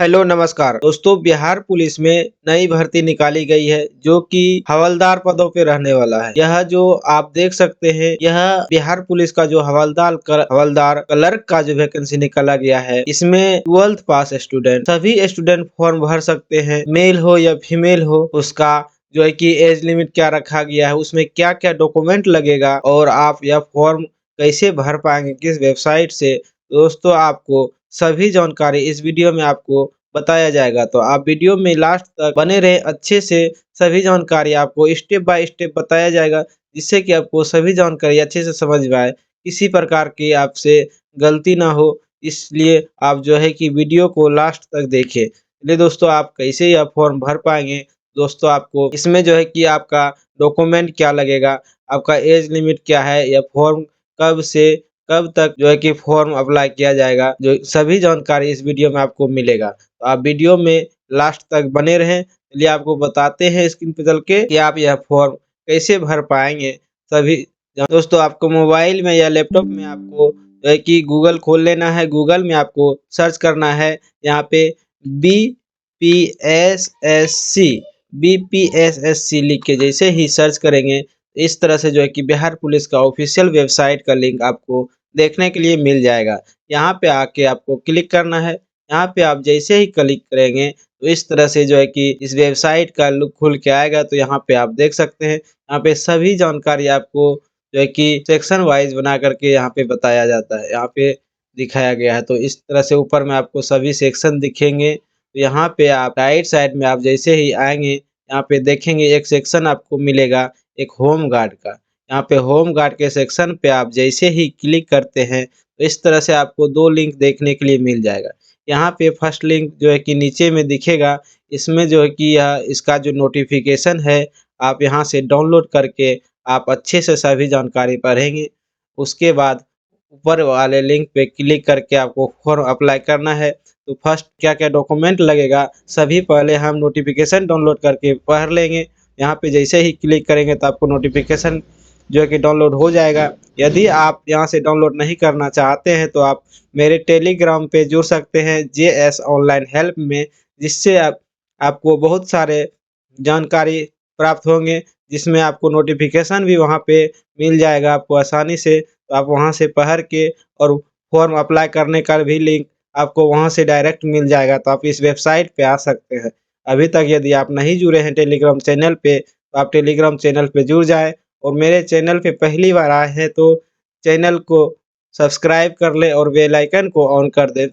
Hello नमस्कार दोस्तों। Bihar police में नई भर्ती निकाली गई है जो कि हवलदार पदों पे रहने वाला है। यह जो आप देख सकते हैं, यह बिहार पुलिस का जो हवलदार क्लर्क का जो वैकेंसी निकाला गया है। इसमें 12th पास स्टूडेंट सभी स्टूडेंट फॉर्म भर सकते हैं, मेल हो या फीमेल हो। उसका जो है कि एज लिमिट क्या रखा गया है, उसमें क्या क्या डॉक्यूमेंट लगेगा और आप यह फॉर्म कैसे भर पाएंगे, किस वेबसाइट से, दोस्तों आपको सभी जानकारी इस वीडियो में आपको बताया जाएगा। तो आप वीडियो में लास्ट तक बने रहे, अच्छे से सभी जानकारी आपको स्टेप बाय स्टेप बताया जाएगा, जिससे कि आपको सभी जानकारी अच्छे से समझ में आए, किसी प्रकार की आपसे गलती ना हो। इसलिए आप जो है कि वीडियो को लास्ट तक देखें। चलिए दोस्तों, आप कैसे यह फॉर्म भर पाएंगे। दोस्तों आपको इसमें जो है कि आपका डॉक्यूमेंट क्या लगेगा, आपका एज लिमिट क्या है, यह फॉर्म कब से कब तक जो है कि फॉर्म अप्लाई किया जाएगा, जो सभी जानकारी इस वीडियो में आपको मिलेगा। तो आप वीडियो में लास्ट तक बने रहें। चलिए आपको बताते हैं स्क्रीन पे चल के कि आप यह फॉर्म कैसे भर पाएंगे। सभी दोस्तों, आपको मोबाइल में या लैपटॉप में आपको जो है कि गूगल खोल लेना है। गूगल में आपको सर्च करना है यहाँ पे BPSSC BPSSC लिख के जैसे ही सर्च करेंगे, इस तरह से जो है कि बिहार पुलिस का ऑफिशियल वेबसाइट का लिंक आपको देखने के लिए मिल जाएगा। यहाँ पे आके आपको क्लिक करना है। यहाँ पे आप जैसे ही क्लिक करेंगे तो इस तरह से जो है कि इस वेबसाइट का लुक खुल के आएगा। तो यहाँ पे आप देख सकते हैं, यहाँ पे सभी जानकारी आपको जो है कि सेक्शन वाइज बना करके यहाँ पे बताया जाता है, यहाँ पे दिखाया गया है। तो इस तरह से ऊपर में आपको सभी सेक्शन दिखेंगे। तो यहाँ पे आप राइट साइड में आप जैसे ही आएंगे, यहाँ पे देखेंगे एक सेक्शन आपको मिलेगा एक होम गार्ड का। यहाँ पे होम गार्ड के सेक्शन पे आप जैसे ही क्लिक करते हैं तो इस तरह से आपको दो लिंक देखने के लिए मिल जाएगा। यहाँ पे फर्स्ट लिंक जो है कि नीचे में दिखेगा, इसमें जो है कि यह इसका जो नोटिफिकेशन है, आप यहाँ से डाउनलोड करके आप अच्छे से सभी जानकारी पढ़ेंगे। उसके बाद ऊपर वाले लिंक पे क्लिक करके आपको फॉर्म अप्लाई करना है। तो फर्स्ट क्या क्या डॉक्यूमेंट लगेगा, सभी पहले हम नोटिफिकेशन डाउनलोड करके पढ़ लेंगे। यहाँ पे जैसे ही क्लिक करेंगे तो आपको नोटिफिकेशन जो है कि डाउनलोड हो जाएगा। यदि आप यहाँ से डाउनलोड नहीं करना चाहते हैं तो आप मेरे टेलीग्राम पे जुड़ सकते हैं JS ऑनलाइन हेल्प में, जिससे आपको बहुत सारे जानकारी प्राप्त होंगे, जिसमें आपको नोटिफिकेशन भी वहाँ पे मिल जाएगा आपको आसानी से। तो आप वहाँ से पढ़ के और फॉर्म अप्लाई करने का भी लिंक आपको वहाँ से डायरेक्ट मिल जाएगा। तो आप इस वेबसाइट पे आ सकते हैं। अभी तक यदि आप नहीं जुड़े हैं टेलीग्राम चैनल पे तो आप टेलीग्राम चैनल पे जुड़ जाएँ, और मेरे चैनल पे पहली बार आए हैं तो चैनल को सब्सक्राइब कर लें और बेल आइकन को ऑन कर दें।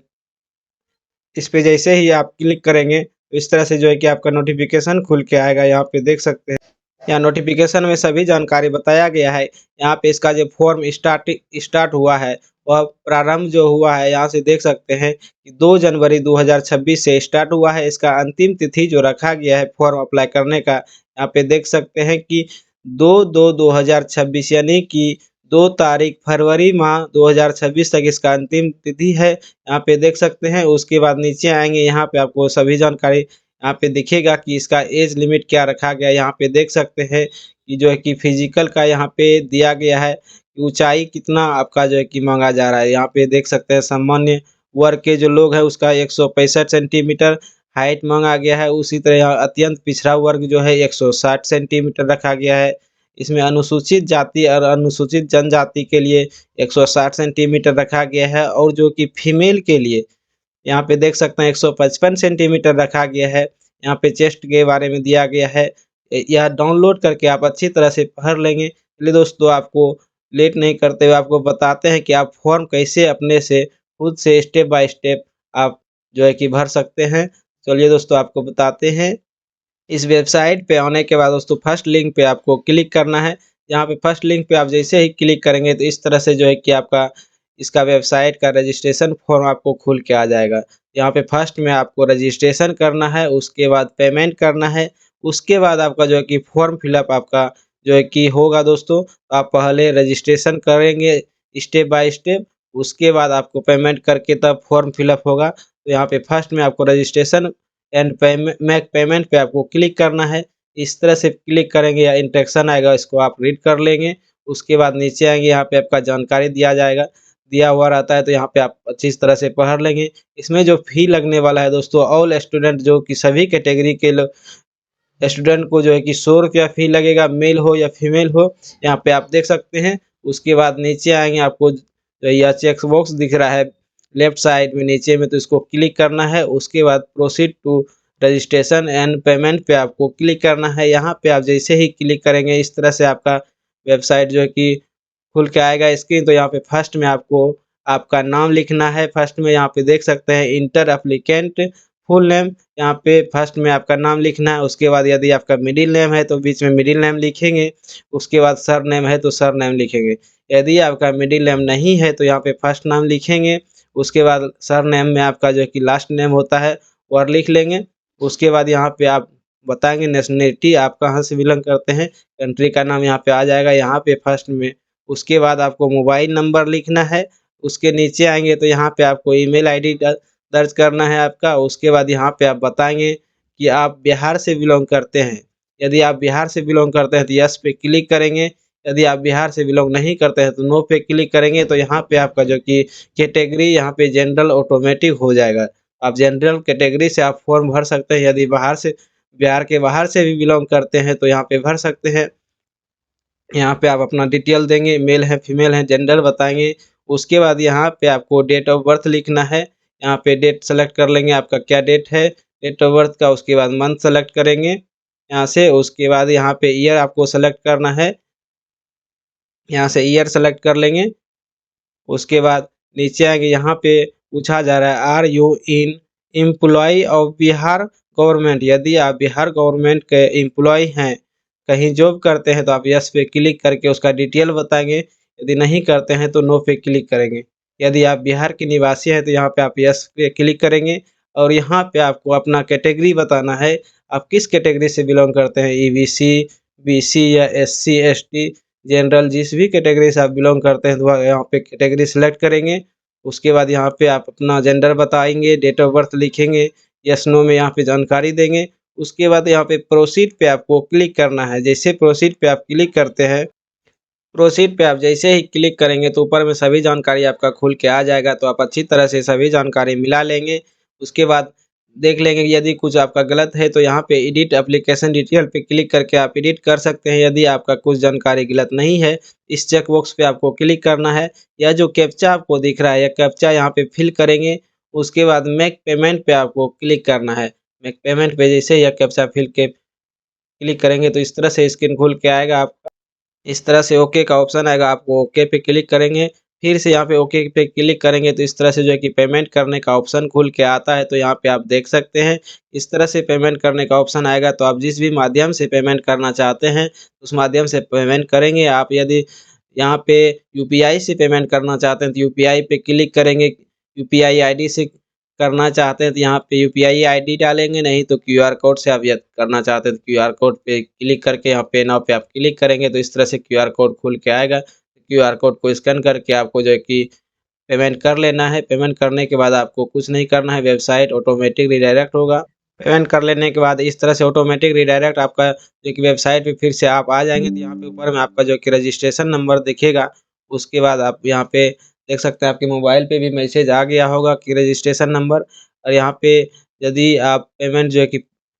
इस पे जैसे ही आप क्लिक करेंगे तो इस तरह से जो है कि आपका नोटिफिकेशन खुल के आएगा। यहाँ पे देख सकते हैं, यहाँ नोटिफिकेशन में सभी जानकारी बताया गया है। यहाँ पे इसका जो फॉर्म स्टार्ट हुआ है, वह प्रारंभ जो हुआ है, यहाँ से देख सकते हैं कि 2 जनवरी 2026 से स्टार्ट हुआ है। इसका अंतिम तिथि जो रखा गया है फॉर्म अप्लाई करने का, यहाँ पे देख सकते हैं कि 2/2/2026 यानी कि 2 तारीख फरवरी माह 2026 तक इसका अंतिम तिथि है। यहाँ पे देख सकते हैं। उसके बाद नीचे आएँगे, यहाँ पे आपको सभी जानकारी यहाँ पे दिखेगा कि इसका एज लिमिट क्या रखा गया है। यहाँ पे देख सकते हैं कि जो है कि फिजिकल का यहाँ पे दिया गया है, ऊंचाई कितना आपका जो है कि मांगा जा रहा है। यहाँ पे देख सकते हैं सामान्य वर्ग के जो लोग हैं उसका 165 सेंटीमीटर हाइट मांगा गया है। उसी तरह यहाँ अत्यंत पिछड़ा वर्ग जो है 160 सेंटीमीटर रखा गया है। इसमें अनुसूचित जाति और अनुसूचित जनजाति के लिए 160 सेंटीमीटर रखा गया है, और जो कि फीमेल के लिए यहाँ पे देख सकते हैं 155 सेंटीमीटर रखा गया है। यहाँ पे चेस्ट के बारे में दिया गया है। यह डाउनलोड करके आप अच्छी तरह से पढ़ लेंगे। चलिए दोस्तों, आपको लेट नहीं करते हुए आपको बताते हैं कि आप फॉर्म कैसे अपने से खुद से स्टेप बाय स्टेप आप जो है कि भर सकते हैं। चलिए दोस्तों, आपको बताते हैं। इस वेबसाइट पे आने के बाद दोस्तों फर्स्ट लिंक पे आपको क्लिक करना है। यहाँ पे फर्स्ट लिंक पे आप जैसे ही क्लिक करेंगे तो इस तरह से जो है कि आपका इसका वेबसाइट का रजिस्ट्रेशन फॉर्म आपको खुल के आ जाएगा। यहाँ पे फर्स्ट में आपको रजिस्ट्रेशन करना है, उसके बाद पेमेंट करना है, उसके बाद आपका जो है कि फॉर्म फिलअप आपका जो है कि होगा दोस्तों। आप पहले रजिस्ट्रेशन करेंगे स्टेप बाय स्टेप, उसके बाद आपको पेमेंट करके तब फॉर्म फिलअप होगा। तो यहाँ पे फर्स्ट में आपको रजिस्ट्रेशन एंड मेक पेमेंट पे आपको क्लिक करना है। इस तरह से क्लिक करेंगे या इंस्ट्रक्शन आएगा, इसको आप रीड कर लेंगे। उसके बाद नीचे आएँगे, यहाँ पे आपका जानकारी दिया जाएगा। दिया हुआ रहता है, तो यहाँ पे आप अच्छी तरह से पढ़ लेंगे। इसमें जो फ़ी लगने वाला है दोस्तों, ऑल स्टूडेंट जो कि सभी कैटेगरी के लोग स्टूडेंट को जो है कि ₹100 फ़ी लगेगा, मेल हो या फीमेल हो, यहाँ पे आप देख सकते हैं। उसके बाद नीचे आएँगे, आपको जो यह चेक बॉक्स दिख रहा है लेफ्ट साइड में नीचे में, तो इसको क्लिक करना है। उसके बाद proceed to registration and payment पे आपको क्लिक करना है। यहाँ पे आप जैसे ही क्लिक करेंगे, इस तरह से आपका वेबसाइट जो है कि खुल के आएगा स्क्रीन। तो यहाँ पे फर्स्ट में आपको आपका नाम लिखना है। फर्स्ट में यहाँ पे देख सकते हैं इंटर एप्लीकेंट फुल नेम, यहाँ पे फर्स्ट में आपका नाम लिखना है। उसके बाद यदि आपका मिडिल नेम है तो बीच में मिडिल नेम लिखेंगे। उसके बाद सरनेम है तो सरनेम लिखेंगे। यदि आपका मिडिल नेम नहीं है तो यहाँ पे फर्स्ट नाम लिखेंगे। उसके बाद सरनेम में आपका जो है कि लास्ट नेम होता है वह लिख लेंगे। उसके बाद यहाँ पे आप बताएँगे नेशनैलिटी आप कहाँ से बिलॉन्ग करते हैं, कंट्री का नाम यहाँ पे आ जाएगा यहाँ पे फर्स्ट में। उसके बाद आपको मोबाइल नंबर लिखना है। उसके नीचे आएँगे तो यहाँ पे आपको ईमेल आईडी दर्ज करना है आपका। उसके बाद यहाँ पे आप बताएँगे कि आप बिहार से बिलॉन्ग करते हैं। यदि आप बिहार से बिलॉन्ग करते हैं तो यस पे क्लिक करेंगे। यदि आप बिहार से बिलॉन्ग नहीं करते हैं तो नो पे क्लिक करेंगे। तो यहाँ पे आपका जो कि कैटेगरी यहाँ पे जनरल ऑटोमेटिक हो जाएगा। आप जनरल कैटेगरी से आप फॉर्म भर सकते हैं। यदि बिहार के बाहर से भी बिलॉन्ग करते हैं तो यहाँ पे भर सकते हैं। यहाँ पे आप अपना डिटेल देंगे, मेल है, फीमेल है, जेंडर बताएँगे। उसके बाद यहाँ पे आपको डेट ऑफ बर्थ लिखना है। यहाँ पे डेट सेलेक्ट कर लेंगे, आपका क्या डेट है, डेट ऑफ बर्थ का। उसके बाद मंथ सेलेक्ट करेंगे यहाँ से। उसके बाद यहाँ पे ईयर आपको सेलेक्ट करना है। यहाँ से ईयर सेलेक्ट कर लेंगे। उसके बाद नीचे आएँगे, यहाँ पे पूछा जा रहा है are you an employee of Bihar government. यदि आप बिहार गवर्नमेंट के एम्प्लॉयी हैं, कहीं जॉब करते हैं तो आप यस पे क्लिक करके उसका डिटेल बताएँगे। यदि नहीं करते हैं तो नो पे क्लिक करेंगे। यदि आप बिहार के निवासी हैं तो यहाँ पे आप यस पे क्लिक करेंगे और यहाँ पे आपको अपना कैटेगरी बताना है। आप किस कैटेगरी से बिलॉन्ग करते हैं, ईबीसी, बीसी या एससी, एसटी, जनरल, जिस भी कैटेगरी से आप बिलॉन्ग करते हैं तो वह यहाँ पे कैटेगरी सेलेक्ट करेंगे। उसके बाद यहाँ पे आप अपना जेंडर बताएँगे, डेट ऑफ बर्थ लिखेंगे, यस नो में यहाँ पे जानकारी देंगे। उसके बाद यहाँ पे प्रोसीड पे आपको क्लिक करना है। जैसे प्रोसीड पे आप क्लिक करते हैं, प्रोसीड पे आप जैसे ही क्लिक करेंगे तो ऊपर में सभी जानकारी आपका खुल के आ जाएगा। तो आप अच्छी तरह से सभी जानकारी मिला लेंगे। उसके बाद देख लेंगे कि यदि कुछ आपका गलत है तो यहाँ पे एडिट एप्लीकेशन डिटेल पे क्लिक करके आप एडिट कर सकते हैं। यदि आपका कुछ जानकारी गलत नहीं है, इस चेक बॉक्स पे आपको क्लिक करना है। यह जो कैप्चा आपको दिख रहा है, यह कैप्चा यहाँ पे फिल करेंगे। उसके बाद मेक पेमेंट पे आपको क्लिक करना है। मेक पेमेंट पे जैसे यह कैप्चा फिल के क्लिक करेंगे तो इस तरह से स्क्रीन खुल के आएगा। आप इस तरह से ओके का ऑप्शन आएगा, आपको ओके पे क्लिक करेंगे। फिर से यहाँ पे ओके पे क्लिक करेंगे तो इस तरह से जो है कि पेमेंट करने का ऑप्शन खुल के आता है। तो यहाँ पे आप देख सकते हैं, इस तरह से पेमेंट करने का ऑप्शन आएगा। तो आप जिस भी माध्यम से पेमेंट करना चाहते हैं, उस माध्यम से पेमेंट करेंगे। आप यदि यहाँ पे यूपीआई से पेमेंट करना चाहते हैं तो यूपीआई पे क्लिक करेंगे। यूपीआई आईडी से करना चाहते हैं तो यहाँ पे यूपीआई आईडी डालेंगे, नहीं तो क्यूआर कोड से आप यदि करना चाहते हैं तो क्यूआर कोड पे क्लिक करके यहाँ पे नाउ पे आप क्लिक करेंगे तो इस तरह से क्यूआर कोड खुल के आएगा। क्यूआर कोड को स्कैन करके आपको जो है कि पेमेंट कर लेना है। पेमेंट करने के बाद आपको कुछ नहीं करना है, वेबसाइट ऑटोमेटिक रिडायरेक्ट होगा। पेमेंट कर लेने के बाद इस तरह से ऑटोमेटिक रिडायरेक्ट आपका जो कि वेबसाइट पे फिर से आप आ जाएँगे। तो यहाँ पे ऊपर में आपका जो कि रजिस्ट्रेशन नंबर दिखेगा। उसके बाद आप यहाँ पे देख सकते हैं, आपके मोबाइल पे भी मैसेज आ गया होगा कि रजिस्ट्रेशन नंबर। और यहाँ पे यदि आप पेमेंट जो है कि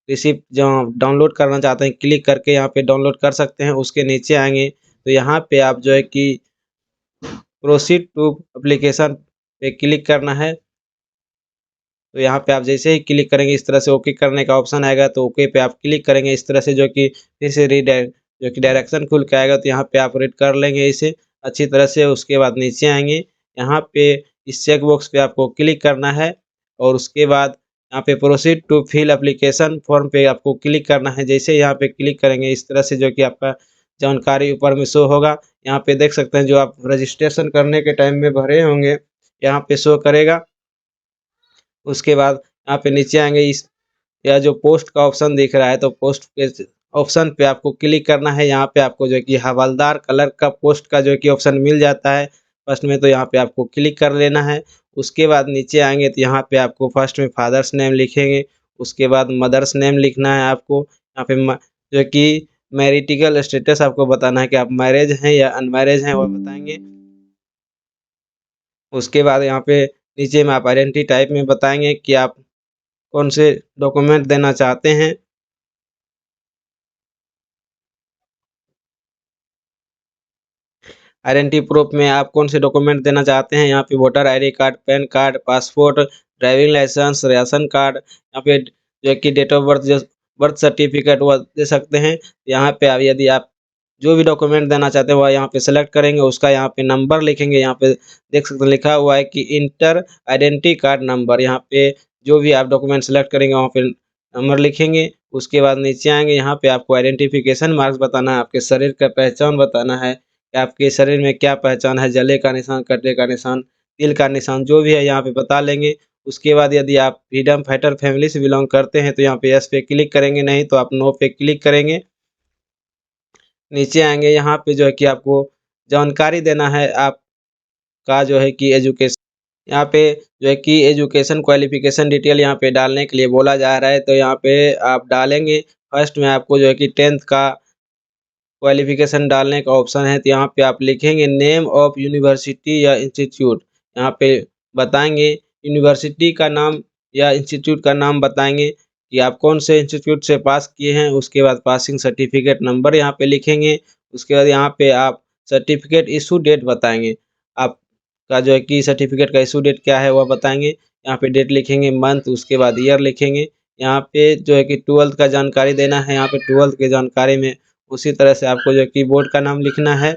रिसिप्ट जो डाउनलोड करना चाहते हैं, क्लिक करके यहाँ पे डाउनलोड कर सकते हैं। उसके नीचे आएँगे तो यहाँ पे आप जो है कि प्रोसीड टू एप्लीकेशन पे क्लिक करना है। तो यहाँ पे आप जैसे ही क्लिक करेंगे इस तरह से ओके करने का ऑप्शन आएगा। तो ओके पे आप क्लिक करेंगे, इस तरह से जो कि फिर से जो कि डायरेक्शन खुल के आएगा। तो यहाँ पे आप रीड कर लेंगे इसे अच्छी तरह से। उसके बाद नीचे आएँगे, यहाँ पे इस चेक बॉक्स पे आपको क्लिक करना है और उसके बाद यहाँ पे proceed to fill application form पे आपको क्लिक करना है। जैसे यहाँ पे क्लिक करेंगे इस तरह से जो कि आपका जानकारी ऊपर में शो होगा। यहाँ पे देख सकते हैं जो आप रजिस्ट्रेशन करने के टाइम में भरे होंगे, यहाँ पे शो करेगा। उसके बाद यहाँ पे नीचे आएँगे, इस यह जो पोस्ट का ऑप्शन दिख रहा है तो पोस्ट के ऑप्शन पे आपको क्लिक करना है। यहाँ पे आपको जो है कि हवलदार कलर का पोस्ट का जो है कि ऑप्शन मिल जाता है फर्स्ट में, तो यहाँ पे आपको क्लिक कर लेना है। उसके बाद नीचे आएँगे तो यहाँ पे आपको फर्स्ट में फादर्स नेम लिखेंगे। उसके बाद मदर्स नेम लिखना है आपको। यहाँ पे जो है कि मैरिटिकल स्टेटस आपको बताना है कि आप मैरिज हैं या अनमैरिज हैं, वो बताएँगे। उसके बाद यहाँ पे नीचे में आप आइडेंटिटी टाइप में बताएँगे कि आप कौन से डॉक्यूमेंट देना चाहते हैं। आइडेंटिटी प्रूफ में आप कौन से डॉक्यूमेंट देना चाहते हैं, यहाँ पे voter ID card, PAN card, passport, driving licence, ration card, यहाँ पे जो है कि डेट ऑफ बर्थ जो बर्थ सर्टिफिकेट वह दे सकते हैं। यहाँ पे आप यदि आप जो भी डॉक्यूमेंट देना चाहते हैं वह यहाँ पे सेलेक्ट करेंगे, उसका यहाँ पे नंबर लिखेंगे, यहाँ पे देख सकते हैं लिखा हुआ है कि इंटर आइडेंटिटी कार्ड नंबर, यहाँ पे जो भी आप डॉक्यूमेंट सेलेक्ट करेंगे वहाँ पे नंबर लिखेंगे। उसके बाद नीचे आएँगे, यहाँ पे आपको आइडेंटिफिकेशन मार्क्स बताना है, आपके शरीर का पहचान बताना है कि आपके शरीर में क्या पहचान है, जले का निशान, कटने का निशान, तिल का निशान, जो भी है यहाँ पे बता लेंगे। उसके बाद यदि आप फ्रीडम फाइटर फैमिली से बिलॉन्ग करते हैं तो यहाँ पे यस पे क्लिक करेंगे, नहीं तो आप नो पे क्लिक करेंगे। नीचे आएँगे, यहाँ पे जो है कि आपको जानकारी देना है आपका जो है कि एजुकेशन, यहाँ पे जो है कि एजुकेशन क्वालिफ़िकेशन डिटेल यहाँ पे डालने के लिए बोला जा रहा है, तो यहाँ पे आप डालेंगे। फर्स्ट में आपको जो है कि 10th का क्वालिफ़िकेशन डालने का ऑप्शन है, तो यहाँ पे आप लिखेंगे नेम ऑफ यूनिवर्सिटी या इंस्टीट्यूट, यहाँ पे बताएँगे यूनिवर्सिटी का नाम या इंस्टीट्यूट का नाम बताएँगे कि आप कौन से इंस्टीट्यूट से पास किए हैं। उसके बाद पासिंग सर्टिफ़िकेट नंबर यहाँ पे लिखेंगे। उसके बाद यहाँ पे आप सर्टिफ़िकेट इश्यू डेट बताएँगे। आपका जो है कि सर्टिफ़िकेट का इश्यू डेट क्या है वह बताएँगे। यहाँ पे डेट लिखेंगे, मंथ, उसके बाद ईयर लिखेंगे। यहाँ पे जो है कि 12th का जानकारी देना है, यहाँ पे 12th की जानकारी में उसी तरह से आपको जो है कि बोर्ड का नाम लिखना है,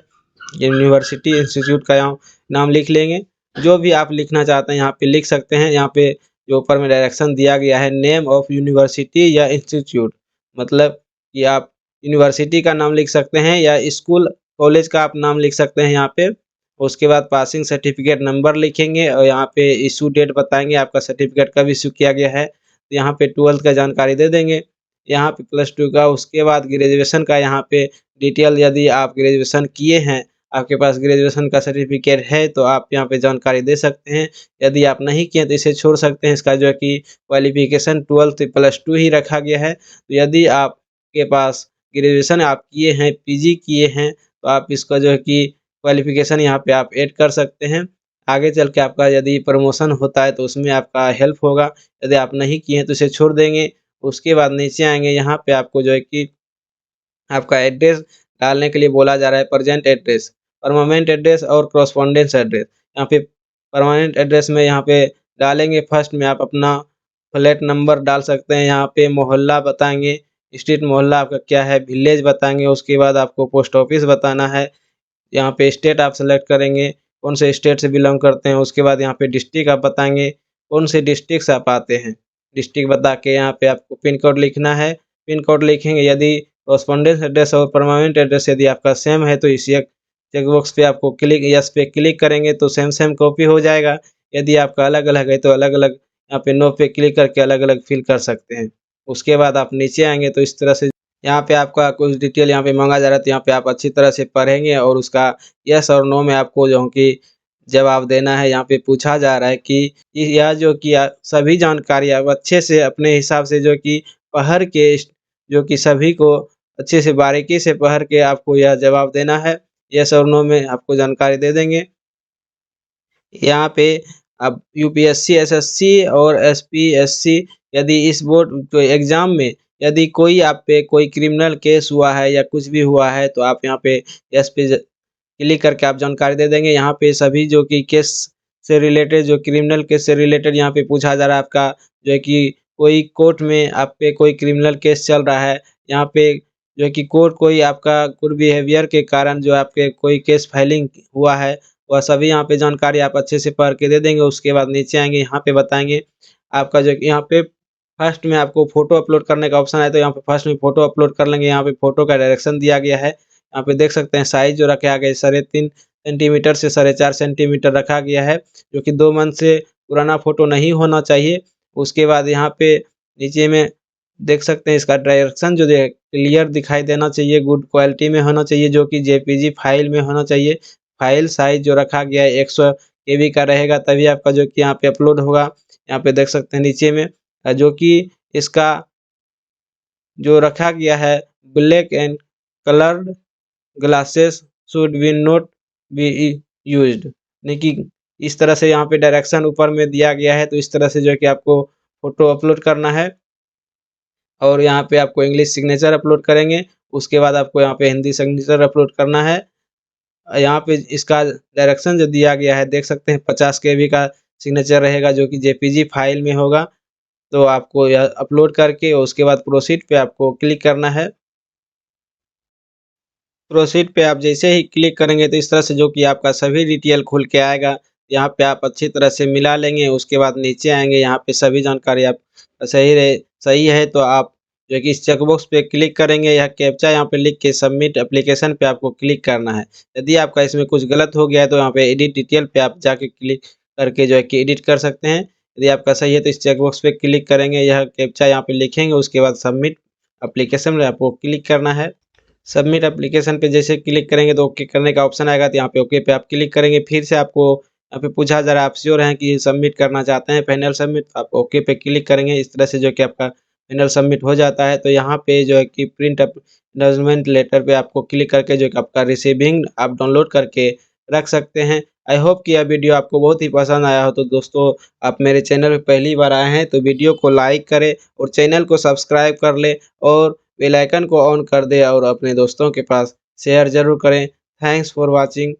यूनिवर्सिटी इंस्टीट्यूट का यहाँ नाम लिख लेंगे। जो भी आप लिखना चाहते हैं यहाँ पे लिख सकते हैं। यहाँ पे जो ऊपर में डायरेक्शन दिया गया है नेम ऑफ यूनिवर्सिटी या इंस्टीट्यूट, मतलब कि आप यूनिवर्सिटी का नाम लिख सकते हैं या स्कूल कॉलेज का आप नाम लिख सकते हैं यहाँ पे। उसके बाद पासिंग सर्टिफिकेट नंबर लिखेंगे और यहाँ पे इशू डेट बताएँगे, आपका सर्टिफिकेट कब इश्यू किया गया है। तो यहाँ पे 12th का जानकारी दे देंगे। यहाँ पे +2 का, उसके बाद ग्रेजुएशन का यहाँ पे डिटेल, यदि आप ग्रेजुएशन किए हैं, आपके पास ग्रेजुएशन का सर्टिफिकेट है तो आप यहाँ पे जानकारी दे सकते हैं। यदि आप नहीं किए तो इसे छोड़ सकते हैं। इसका जो है कि क्वालिफ़िकेशन 12th +2 ही रखा गया है। तो यदि आपके पास ग्रेजुएशन आप किए हैं, पीजी किए हैं, तो आप इसका जो है कि क्वालिफ़िकेशन यहाँ पे आप ऐड कर सकते हैं। आगे चल के आपका यदि प्रमोशन होता है तो उसमें आपका हेल्प होगा। यदि आप नहीं किए हैं तो इसे छोड़ देंगे। उसके बाद नीचे आएँगे, यहाँ पे आपको जो है कि आपका एड्रेस डालने के लिए बोला जा रहा है, प्रेज़ेंट एड्रेस, परमानेंट एड्रेस और कॉरेस्पॉन्डेंस एड्रेस। यहाँ पे परमानेंट एड्रेस में यहाँ पे डालेंगे, फर्स्ट में आप अपना फ्लैट नंबर डाल सकते हैं, यहाँ पे मोहल्ला बताएँगे, स्ट्रीट मोहल्ला आपका क्या है, विलेज बताएँगे, उसके बाद आपको पोस्ट ऑफिस बताना है। यहाँ पे स्टेट आप सेलेक्ट करेंगे, कौन से स्टेट से बिलॉन्ग करते हैं। उसके बाद यहाँ पे डिस्ट्रिक्ट आप बताएँगे, कौन से डिस्ट्रिक्ट से आप आते हैं। डिस्ट्रिक्ट बता के यहाँ पे आपको पिन कोड लिखना है। पिन कोड लिखेंगे, यदि कॉरेस्पॉन्डेंस एड्रेस और परमानेंट एड्रेस यदि आपका सेम है तो इसी एक चेक बॉक्स पे आपको क्लिक यस पे क्लिक करेंगे तो सेम कॉपी हो जाएगा। यदि आपका अलग-अलग है तो अलग-अलग यहाँ पे नो पे क्लिक करके अलग-अलग फिल कर सकते हैं। उसके बाद आप नीचे आएँगे तो इस तरह से यहाँ पे आपका कुछ डिटेल यहाँ पे माँगा जा रहा है, तो यहाँ पे आप अच्छी तरह से पढ़ेंगे और उसका यस और नो में आपको जो कि जवाब देना है। यहाँ पे पूछा जा रहा है कि यह जो कि सभी जानकारी आप अच्छे से अपने हिसाब से जो कि पढ़ के जो कि सभी को अच्छे से बारीकी से पढ़ के आपको यह जवाब देना है। यस और नो में आपको जानकारी दे देंगे। यहाँ पे अब यूपीएससी, एसएससी और एसपीएससी, यदि इस बोर्ड को एग्ज़ाम में यदि कोई आप पे कोई क्रिमिनल केस हुआ है या कुछ भी हुआ है तो आप यहाँ पे यस पे क्लिक करके आप जानकारी दे देंगे। यहाँ पे सभी जो कि केस से रिलेटेड, जो क्रिमिनल केस से रिलेटेड यहाँ पे पूछा जा रहा है, आपका जो है कि कोई कोर्ट में आप पे कोई क्रिमिनल केस चल रहा है, यहाँ पे जो है कि कोर्ट कोई आपका गुड बिहेवियर के कारण जो आपके कोई केस फाइलिंग हुआ है, वह सभी यहाँ पे जानकारी आप अच्छे से पढ़ के दे देंगे। उसके बाद नीचे आएँगे, यहाँ पे बताएँगे आपका जो यहाँ पे फर्स्ट में आपको फ़ोटो अपलोड करने का ऑप्शन है, तो यहाँ पे फर्स्ट में फ़ोटो अपलोड कर लेंगे। यहाँ पे फ़ोटो का डायरेक्शन दिया गया है। यहाँ पे देख सकते हैं साइज़ जो रखा गया है 3.5 सेंटीमीटर से 4.5 सेंटीमीटर रखा गया है, जो कि 2 मंथ से पुराना फ़ोटो नहीं होना चाहिए। उसके बाद यहाँ पे नीचे में देख सकते हैं इसका डायरेक्शन जो है क्लियर दिखाई देना चाहिए, गुड क्वालिटी में होना चाहिए, जो कि जेपीजी फाइल में होना चाहिए। फाइल साइज़ जो रखा गया है 100 केबी का रहेगा, तभी आपका जो कि यहाँ पे अपलोड होगा। यहाँ पे देख सकते हैं नीचे में जो कि इसका जो रखा गया है, black and coloured glasses should be not be used, यानी कि इस तरह से यहाँ पे डायरेक्शन ऊपर में दिया गया है, तो इस तरह से जो है कि आपको फ़ोटो अपलोड करना है और यहाँ पे आपको इंग्लिश सिग्नेचर अपलोड करेंगे, उसके बाद आपको यहाँ पे हिंदी सिग्नेचर अपलोड करना है। यहाँ पे इसका डायरेक्शन जो दिया गया है देख सकते हैं 50 केबी का सिग्नेचर रहेगा जो कि जेपीजी फाइल में होगा। तो आपको यह अपलोड करके उसके बाद प्रोसीड पे आपको क्लिक करना है। प्रोसीड पे आप जैसे ही क्लिक करेंगे तो इस तरह से जो कि आपका सभी डिटेल खुल के आएगा। यहाँ पे आप अच्छी तरह से मिला लेंगे, उसके बाद नीचे आएँगे, यहाँ पे सभी जानकारी आप सही है तो आप जो है कि इस चेकबॉक्स पे क्लिक करेंगे, यह कैप्चा यहाँ पे लिख के सबमिट एप्लीकेशन पे आपको क्लिक करना है। यदि आपका इसमें कुछ गलत हो गया है तो यहाँ पे एडिट डिटेल पे आप जाके क्लिक करके जो है कि एडिट कर सकते हैं। यदि आपका सही है तो इस चेकबॉक्स पे क्लिक करेंगे, यह कैप्चा यहाँ पे लिखेंगे, उसके बाद सबमिट एप्लीकेशन में आपको क्लिक करना है। सबमिट एप्लीकेशन पे जैसे क्लिक करेंगे तो ओके करने का ऑप्शन आएगा, तो यहाँ पे ओके पे आप क्लिक करेंगे। फिर से आपको यहाँ पे पूछा जा रहा है आप श्योर हैं कि सबमिट करना चाहते हैं फाइनल सबमिट, आप ओके पे क्लिक करेंगे। इस तरह से जो कि आपका फाइनल सबमिट हो जाता है। तो यहाँ पे जो है कि प्रिंट अप्नॉलेजमेंट लेटर पे आपको क्लिक करके जो कि आपका रिसीविंग आप डाउनलोड करके रख सकते हैं। आई होप कि यह वीडियो आपको बहुत ही पसंद आया हो। तो दोस्तों, आप मेरे चैनल पे पहली बार आए हैं तो वीडियो को लाइक करें और चैनल को सब्सक्राइब कर लें और बेल आइकन को ऑन कर दें और अपने दोस्तों के पास शेयर ज़रूर करें। Thanks for watching.